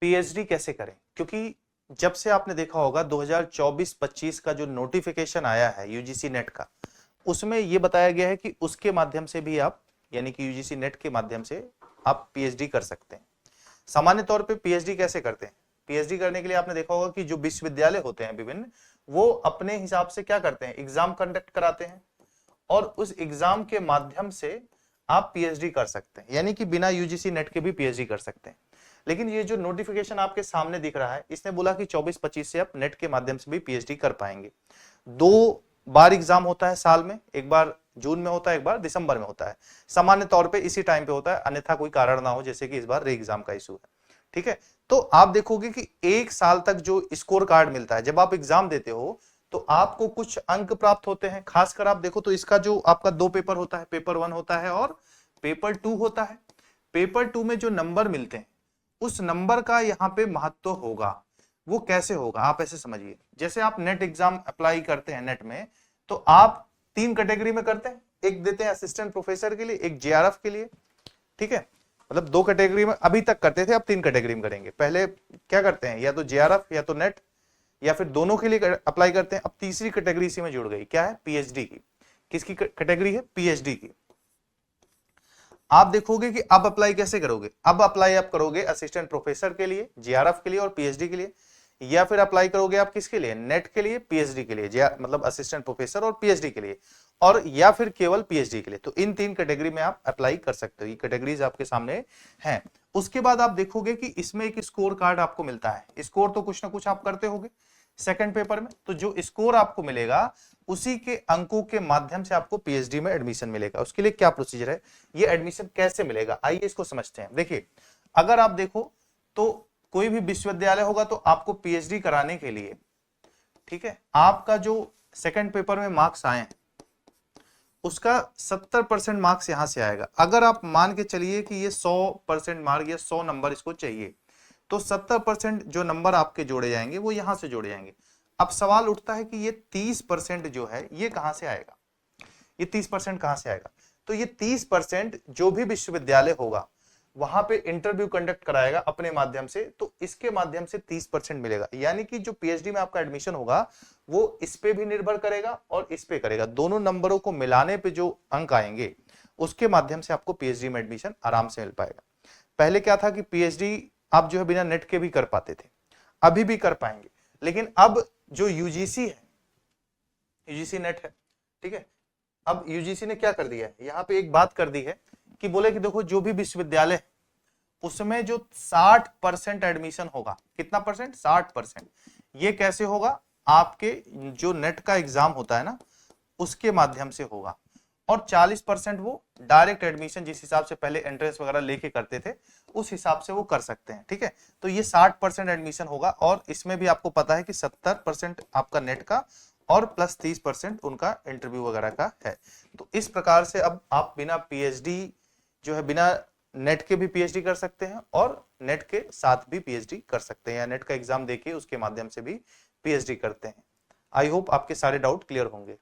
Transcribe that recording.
PhD कैसे करें, क्योंकि जब से आपने देखा होगा 2024-25 का जो नोटिफिकेशन आया है यूजीसी नेट का, उसमें यह बताया गया है कि उसके माध्यम से भी आप, यानी कि यूजीसी नेट के माध्यम से आप पीएचडी कर सकते हैं। सामान्य तौर पे पीएचडी कैसे करते हैं? पीएचडी करने के लिए आपने देखा होगा कि जो विश्वविद्यालय होते हैं विभिन्न, वो अपने हिसाब से क्या करते हैं, एग्जाम कंडक्ट कराते हैं और उस एग्जाम के माध्यम से आप पीएचडी कर सकते हैं, यानी कि बिना यूजीसी नेट के भी पीएचडी कर सकते हैं। लेकिन ये जो नोटिफिकेशन आपके सामने दिख रहा है, इसने बोला कि 24-25 से आप नेट के माध्यम से भी पीएचडी कर पाएंगे। 2 बार एग्जाम होता है साल में, एक बार जून में होता है, एक बार दिसंबर में होता है। सामान्य तौर पे इसी टाइम पे होता है, अन्यथा कोई कारण ना हो, जैसे कि इस बार री एग्जाम का इशू है। ठीक है, तो आप देखोगे कि 1 साल तक जो स्कोर कार्ड मिलता है, जब आप एग्जाम देते हो तो आपको कुछ अंक प्राप्त होते हैं। खासकर आप देखो तो इसका जो आपका 2 पेपर होता है, पेपर 1 होता है और पेपर 2 होता है। पेपर 2 में जो नंबर मिलते हैं, उस नंबर का यहाँ पे महत्व होगा। वो कैसे होगा आप ऐसे समझिए, जैसे आप नेट एग्जाम अप्लाई करते हैं नेट में, तो आप 3 कैटेगरी में करते हैं, एक देते हैं असिस्टेंट प्रोफेसर के लिए, एक जेआरएफ के लिए। ठीक है, मतलब 2 कैटेगरी में अभी तक करते थे, अब 3 कैटेगरी में करेंगे। पहले क्या करते हैं, या तो जेआरएफ या तो नेट, या फिर दोनों के लिए अप्लाई करते हैं। अब तीसरी कैटेगरी इसी में जुड़ गई, क्या है, पीएचडी की। किसकी कैटेगरी है, पीएचडी की। आप देखोगे कि अब अप्लाई कैसे करोगे, अब अप्लाई आप करोगे असिस्टेंट प्रोफेसर के लिए, जेआरएफ के लिए और पीएचडी के लिए, या फिर अप्लाई करोगे आप किसके लिए, नेट के लिए, पीएचडी के लिए, मतलब असिस्टेंट प्रोफेसर और पीएचडी के लिए, और या फिर केवल पीएचडी के लिए। तो इन 3 कैटेगरी में आप अप्लाई कर सकते हो, ये कैटेगरीज आपके सामने हैं। उसके बाद आप देखोगे कि इसमें एक स्कोर कार्ड आपको मिलता है। स्कोर तो कुछ ना कुछ आप करते होगे सेकंड पेपर में, तो जो स्कोर आपको मिलेगा उसी के अंकों के माध्यम से आपको पीएचडी में एडमिशन मिलेगा। उसके लिए क्या प्रोसीजर है, ये एडमिशन कैसे मिलेगा, आइए इसको समझते हैं। देखिए, अगर आप देखो तो कोई भी विश्वविद्यालय होगा तो आपको पीएचडी कराने के लिए, ठीक है, आपका जो सेकंड पेपर में मार्क्स आए हैं उसका 70% मार्क्स यहां से आएगा। अगर आप मान के चलिए कि ये 100% मार्क या 100 नंबर इसको चाहिए, तो 70% जो नंबर आपके जोड़े जाएंगे वो यहां से जोड़े जाएंगे। अब सवाल उठता है कि ये 30% जो है ये कहां से आएगा, ये 30% कहां से आएगा? तो ये 30% जो भी विश्वविद्यालय होगा वहां पे इंटरव्यू कंडक्ट कराएगा अपने माध्यम से, तो इसके माध्यम से 30% मिलेगा। यानी कि जो पीएचडी में आपका एडमिशन होगा वो इस पे भी निर्भर करेगा और इस पे करेगा, दोनों नंबरों को मिलाने पे जो अंक आएंगे उसके माध्यम से आपको पीएचडी में एडमिशन आराम से मिल पाएगा। पहले क्या था कि पीएचडी आप जो है बिना नेट के भी कर पाते थे, अभी भी कर पाएंगे, लेकिन अब जो यूजीसी है, यूजीसी नेट है, ठीक है, अब यूजीसी ने क्या कर दिया है, यहां पे एक बात कर दी है कि बोले कि देखो जो भी विश्वविद्यालय उसमें जो 60% एडमिशन होगा, कितना परसेंट, 60%, ये कैसे होगा, आपके जो नेट का एग्जाम होता है ना उसके माध्यम से होगा, और 40% वो डायरेक्ट एडमिशन जिस हिसाब से पहले एंट्रेंस वगैरह लेके करते थे उस हिसाब से वो कर सकते हैं। ठीक है, तो ये 60% एडमिशन होगा, और इसमें भी आपको पता है कि 70% आपका नेट का और प्लस 30% उनका इंटरव्यू वगैरह का है। तो इस प्रकार से अब आप बिना पीएचडी जो है, बिना नेट के भी पीएचडी कर सकते हैं और नेट के साथ भी पीएचडी कर सकते हैं, या नेट का एग्जाम देके उसके माध्यम से भी पीएचडी करते हैं। आई होप आपके सारे डाउट क्लियर होंगे।